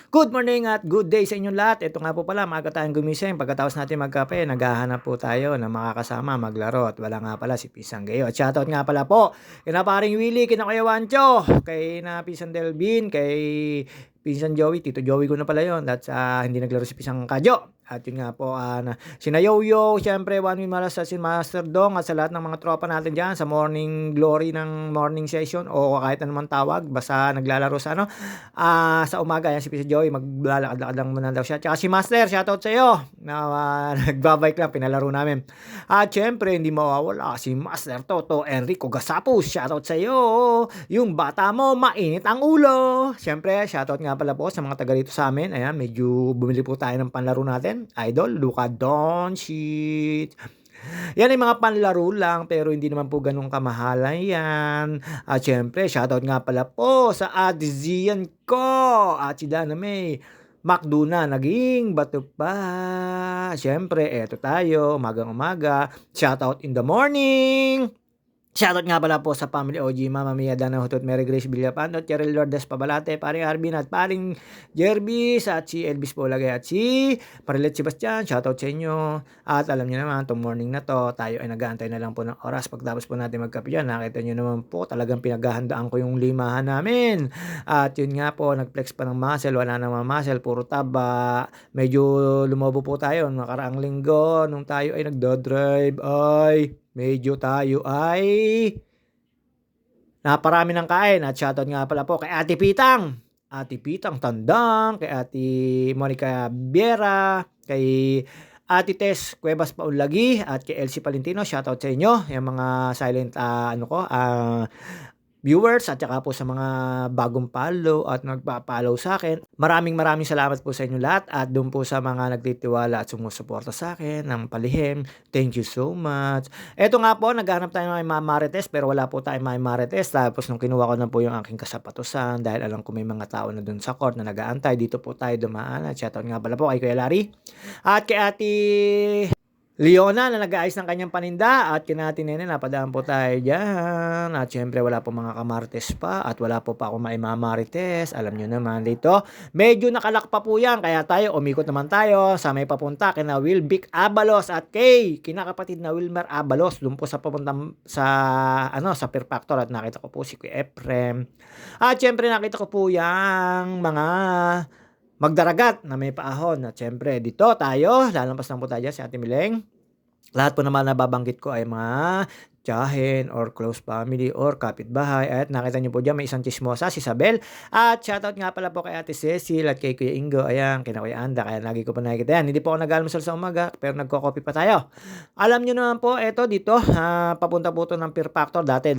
Good morning at good day sa inyong lahat. Ito nga po pala, maaga tayong gumising. Pagkatapos natin magkape, naghahanap po tayo ng makakasama maglaro. At wala nga pala si Pisang Gayo. At shoutout nga pala po, kina paring Willie, kina Kuya Wancho, kay na Pisang Delvin, kay Pisang Joey, Tito Joey ko na pala yun. That's hindi naglaro si Pisang Kadyo. At yun nga po, sina Yoyo, syempre, One Win Malas sa si Master Dong at sa lahat ng mga tropa natin dyan sa morning glory ng morning session o kahit anumang tawag, basta naglalaro sa sa umaga. Yan si Pisa Joey, maglalakad-lakad lang muna daw siya. Tsaka si Master, shoutout sa iyo na nagbabike lang, pinalaro namin. At syempre, hindi mawawala si Master Toto Enrico Gasapus, shoutout sa iyo. Yung bata mo, mainit ang ulo. Syempre, shoutout nga pala po sa mga taga rito sa amin. Ayan, medyo bumili po tayo ng panlaro natin. Idol, Luka Doncic. Yan ay mga panlaro lang pero hindi naman po ganun kamahalan yan. At syempre, shoutout nga pala po sa Adizian ko at si Dana May. Macdo na, naging bato pa. Syempre, eto tayo, umagang-umaga. Shoutout in the morning. Shoutout nga pala po sa Family OG, Mama Mia, Dana Hutot, Mary Grace Villapando, Cheryl Lourdes Pabalate, paring Arvin at paring Jervis at si Elvis Polagay at si Parilet Sebastian. Shoutout sa inyo. At alam niyo naman, itong morning na to, tayo ay nag-aantay na lang po ng oras. Pagtapos po natin magkape dyan, nakita niyo naman po, talagang pinaghahandaan ko yung limahan namin. At yun nga po, nag-flex pa ng muscle, wala namang muscle, puro taba. Medyo lumobo po tayo nakaraang linggo, nung tayo ay nagdo-drive, ay medyo tayo ay naparami ng kain. At shoutout nga pala po kay Ate Pitang Tandang, kay Ate Monica Biera, kay Ate Tess Cuevas Paunlagi, at kay Elsie Palentino. Shoutout sa inyo, yung mga silent viewers at saka po sa mga bagong follow at nagpa-follow sa akin. Maraming salamat po sa inyo lahat at doon po sa mga nagtitiwala at sumusuporta sa akin ng palihim. Thank you so much. Eto nga po, naghahanap tayo ng mga marites pero wala po tayong mga marites. Tapos nung kinuha ko na po yung aking kasapatusan dahil alam ko may mga tao na doon sa court na nag-aantay, dito po tayo dumaan. At shoutout nga pala po kay Kuya Larry at kay Ate Leona na nag-aayos ng kanyang paninda at kinati nene, napadaan po tayo dyan. At syempre wala po mga kamartes pa at wala po pa ako maimamarites. Alam nyo naman dito, medyo nakalak pa po yan. Kaya tayo, umikot naman tayo sa may papunta kina Wilbic Abalos at kay kinakapatid na Wilmer Abalos. Doon po sa papunta sa Pear Factor at nakita ko po si Kuya Efrem. At syempre nakita ko po yung mga magdaragat na may paahon. At syempre, dito tayo, lalampas lang po tayo dyan si Ate Mileng. Lahat po naman na babanggit ko ay mga tiyahin or close family or kapitbahay. At nakita niyo po dyan, may isang chismosa, si Isabel. At shoutout nga pala po kay Ate Cecil at kay Kuya Ingo. Ayan, kina Kuya Anda. Kaya lagi ko pa nakikita yan. Hindi po ako nag-almusal sa umaga, pero nagko-coffee pa tayo. Alam niyo naman po, eto dito, papunta po ito ng Pear Factor. Dati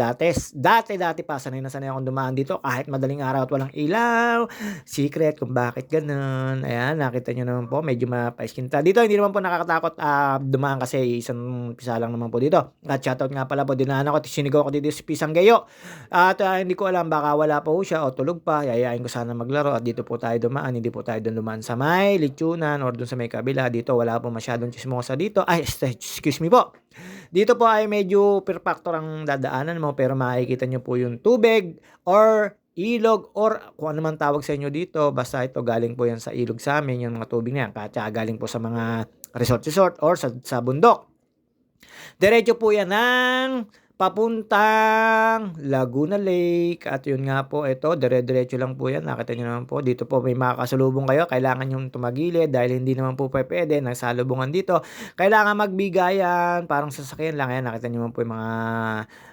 pa, sanay na sanay akong dumaan dito kahit madaling araw at walang ilaw. Secret kung bakit ganun. Ayan, nakita niyo naman po, medyo mapaiskinta. Dito, hindi naman po nakakatakot dumaan kasi isang pisa lang naman po dito. At shoutout nga pala po, dinaan ako at sinigaw ko dito si Pisang Gayo. At hindi ko alam, baka wala pa po siya o tulog pa. Yayain ko sana maglaro at dito po tayo dumaan. Hindi po tayo doon dumaan sa may lechonan or doon sa may kabila. Dito wala po masyadong chismosa dito. Ay, excuse me po. Dito po ay medyo Pear Factor ang dadaanan mo pero makikita nyo po yung tubig or ilog or kung ano man tawag sa inyo dito. Basta ito galing po yan sa ilog sa amin, yung mga tubig na yan. Kaya galing po sa mga resort or sa bundok. Diretso po yan ng papuntang Laguna Lake. At yun nga po, ito, dire-diretso lang po yan. Nakita nyo naman po, dito po may makakasalubong kayo. Kailangan yung tumagilid dahil hindi naman po pwede ng salubungan dito. Kailangan magbigayan, parang sasakyan lang yan. Nakita nyo naman po yung mga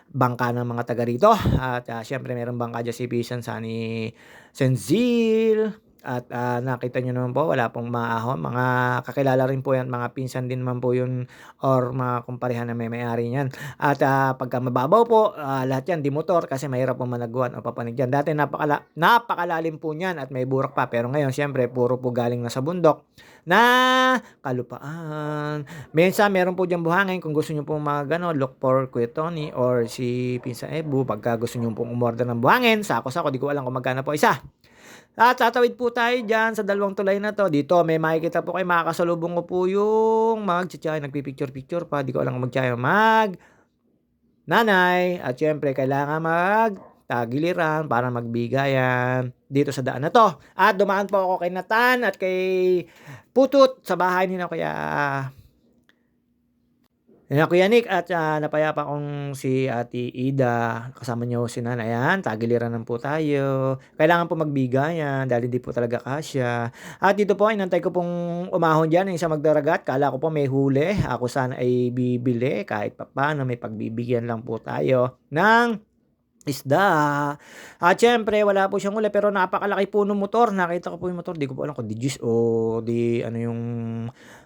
bangka ng mga taga rito. At syempre meron bangka dyan si Pisan, Sunny Senzil. At nakita nyo naman po, wala pong maahon. Mga kakilala rin po yan, mga pinsan din naman po yun or mga kumparehan na may-ari niyan. At pagka mababaw po, lahat yan di motor kasi mahirap po managwan o papanig dyan. Dati napakalalim po niyan at may burak pa. Pero ngayon, siyempre, puro po galing na sa bundok na kalupaan. Minsan, meron po dyan buhangin. Kung gusto nyo pong mga gano'n, look for Kuya Tony or si Pinsan Ebu. Pagka gusto nyo pong umorder ng buhangin, sako-sako, di ko alam kung magkano po isa. At tatawid po tayo dyan sa dalawang tulay na to. Dito may makikita po kayo, makakasalubong ko po yung mag-tsaya, nagpipicture-picture pa. Di ko alam kung mag-tsaya, nanay. At syempre, kailangan tagiliran para magbigayan dito sa daan na 'to. At dumaan po ako kay Nathan at kay Putut sa bahay nila Kuya Nick at, napayapa kong si Ate Ida, kasama niyo si nanay, ayan tagiliran po tayo. Kailangan po magbigayan dahil hindi po talaga kasya. At dito po inantay ko pong umahon diyan yung isang magdaragat, akala ko po may huli, ako sana ay bibili kahit papaano may pagbibigyan lang po tayo ng isda. At siyempre wala po siyang huli pero napakalaki po nung motor, nakita ko po yung motor, 'di ko po alam kung 'di jeep o 'di ano yung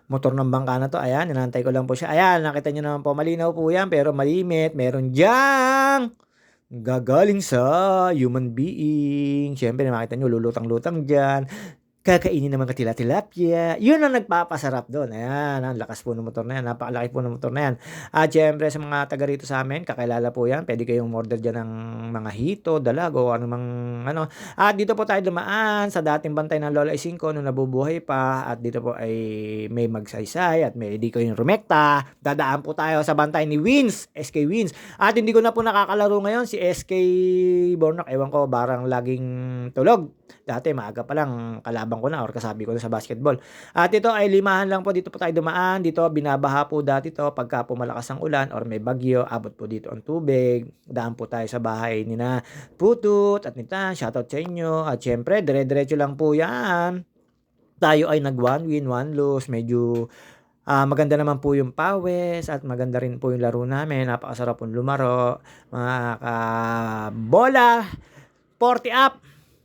motor ng bangka na 'to, ayan inaantay ko lang po siya. Ayan nakita niyo naman po malinaw po 'yan pero malimit, meron diyang gagaling sa human being. Siyempre makita niyo lulutang-lutang diyan. Kakainin ng mga tilapia, yun ang nagpapasarap dun, ayan, ang lakas po ng motor na yan, napakalaki po ng motor na yan. At siyempre sa mga taga rito sa'min kakilala po yan, puwede kayong umorder diyan ng mga hito, dalag o anumang ano. At dito po tayo dumaan sa dating bantay ng Lola Isingko nung nabubuhay pa at dito po ay may Magsaysay at may di kayong rumekta. Dadaan po tayo sa bantay ni Wins, SK Wins. At hindi ko na po nakakalaro ngayon si SK Bornok, ewan ko parang laging tulog. Dati maaga pa lang kalaban ko na or kasabi ko na sa basketball. At ito ay limahan lang po, dito po tayo dumaan. Dito binabaha po dati to pagka po malakas ang ulan or may bagyo, abot po dito ang tubig. Daan po tayo sa bahay ni na Putut at ni Tan. Shoutout sa inyo. At syempre, dire-diretso lang po yan. Tayo ay nag one win, one lose. Medyo maganda naman po yung pawis at maganda rin po yung laro namin. Napakasarap pong lumaro. Mga bola, 40 up.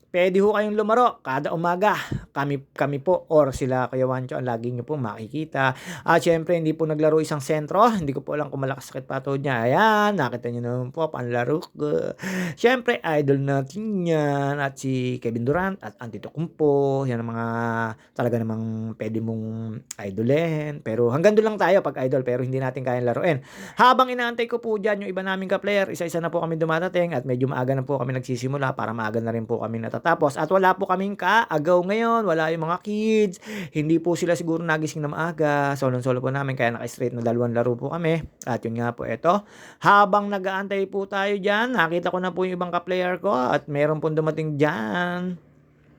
Puwede ho kayong lumaro kada umaga. Kami po or sila Kuya Juancho ang lagi niyo pong makikita. At siyempre hindi po naglaro isang sentro, hindi ko po alam kung malakas sakit pa tuhod niya. Ayan, nakita niyo naman po panlaro ko. Siyempre idol natin 'yan at si Kevin Durant at Antetokounmpo, 'yan ang mga talaga namang puwede mong idolin. Pero hanggang do'n lang tayo 'pag idol pero hindi natin kayang laruin. Habang inaantay ko po diyan yung iba naming ka-player, isa-isa na po kami dumadating at medyo maaga na po kami nagsisimula para maaga na rin po kami natatapos. At wala po kaming kaagaw ngayon, wala yung mga kids, hindi po sila siguro nagising na maaga, solong-solo po namin kaya naka-straight na 2 laro po kami. At yun nga po eto, habang nag-aantay po tayo diyan, nakita ko na po yung ibang ka-player ko at meron pong dumating diyan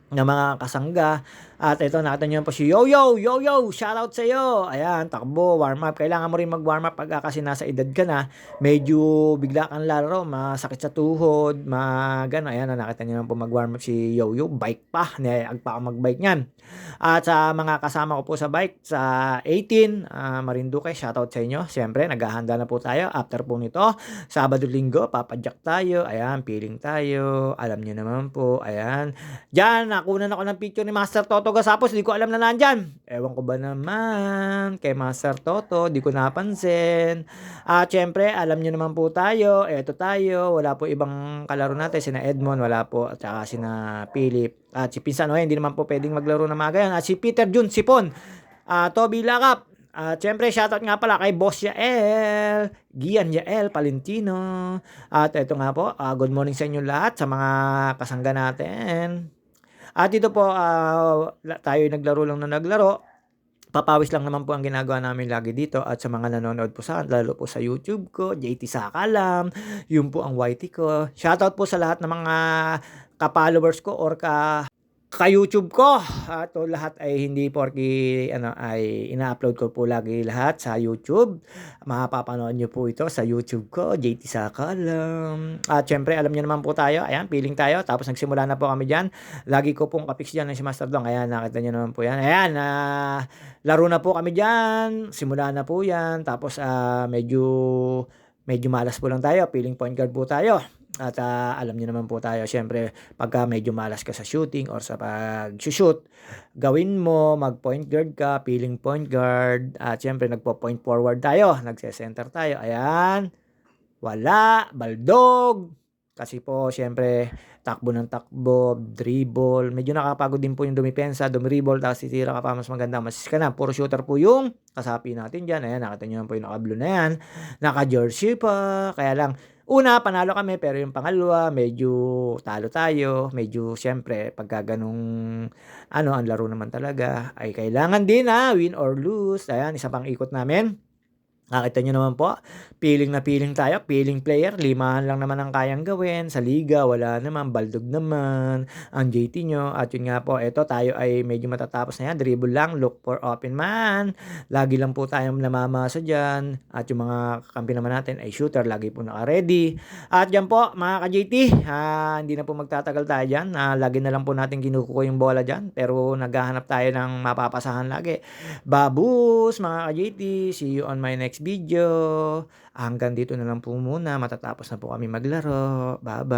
na mga kasangga. At ito nakita niyo po si Yoyo, Yoyo, shoutout sa iyo. Ayan, takbo, warm up. Kailangan mo rin mag-warm up pagka kasi nasa edad ka na, medyo bigla kang lalaro, masakit sa tuhod, magano. Ayan, nakita niyo naman po mag-warm up si Yoyo, bike pa, niyayag pa ako mag-bike niyan. At sa mga kasama ko po sa bike, sa 18, Marinduque, shoutout sa inyo. Siyempre, naghahanda na po tayo after po nito. Sabado, Linggo, papadyak tayo. Ayan, feeling tayo. Alam niyo naman po, ayan. Diyan, nakunan ako ng picture ni Master Toto Gasapos, di ko alam na nandyan. Ewan ko ba naman kay Master Toto, di ko napansin. At syempre, alam nyo naman po tayo, eto tayo, wala po ibang kalaro natin, sina Edmond, wala po, at saka sina Philip. At si Pinsan, hindi naman po pwedeng maglaro na mga ganyan. At si Peter Jun Sipon, Toby Lakap. At syempre, shoutout nga pala kay Boss Yael, Gian Yael Palentino. At eto nga po, good morning sa inyo lahat, sa mga kasangga natin. At dito po, tayo naglaro lang na naglaro. Papawis lang naman po ang ginagawa namin lagi dito at sa mga nanonood po lalo po sa YouTube ko, JT Sakalam, yun po ang YT ko. Shoutout po sa lahat ng mga ka-followers ko or ka-YouTube ko. At lahat ay hindi porki ay ina-upload ko po lagi lahat sa YouTube. Mapapanood niyo po ito sa YouTube ko, JT Sakalam. At syempre, alam niyo naman po tayo. Ayan, feeling tayo. Tapos nagsimula na po kami diyan. Lagi ko pong kapiks diyan si Master Dong. Ayan, nakita niyo naman po 'yan. Ayan, laro na po kami diyan. Simula na po 'yan. Tapos medyo malas po lang tayo. Feeling point guard po tayo. At alam niyo naman po tayo, syempre pagka medyo malas ka sa shooting or sa pag-shoot, gawin mo, mag-point guard ka, feeling point guard. At syempre nagpo-point forward tayo, nagse-center tayo. Ayan, wala, baldog. Kasi po syempre takbo ng takbo, dribble. Medyo nakapagod din po yung dumipensa, dumribble, tapos titira ka pa, mas maganda, masis ka na. Puro shooter po yung kasapi natin dyan. Ayan, nakita nyo naman po yung naka-blue na yan. Naka-jersey pa. Kaya lang, una, panalo kami, pero yung pangalawa, medyo talo tayo. Medyo, syempre, pagka ganung, ang laro naman talaga, ay kailangan din win or lose. Ayan, isa pang ikot namin. Nakita niyo naman po, piling na piling tayo, piling player, limahan lang naman ang kayang gawin. Sa liga wala naman, baldog naman ang JT niyo at yun nga po, eto tayo ay medyo matatapos na yan, dribble lang, look for open man. Lagi lang po tayong namamasa diyan at yung mga kakampi naman natin ay shooter, lagi po naka-ready. At yan po mga ka-JT, hindi na po magtatagal tayo diyan, lagi na lang po natin kinukuha yung bola diyan pero naghahanap tayo ng mapapasahan lagi. Babus mga ka-JT, see you on my next video. Hanggang dito na lang po muna, matatapos na po kami maglaro. Bye-bye.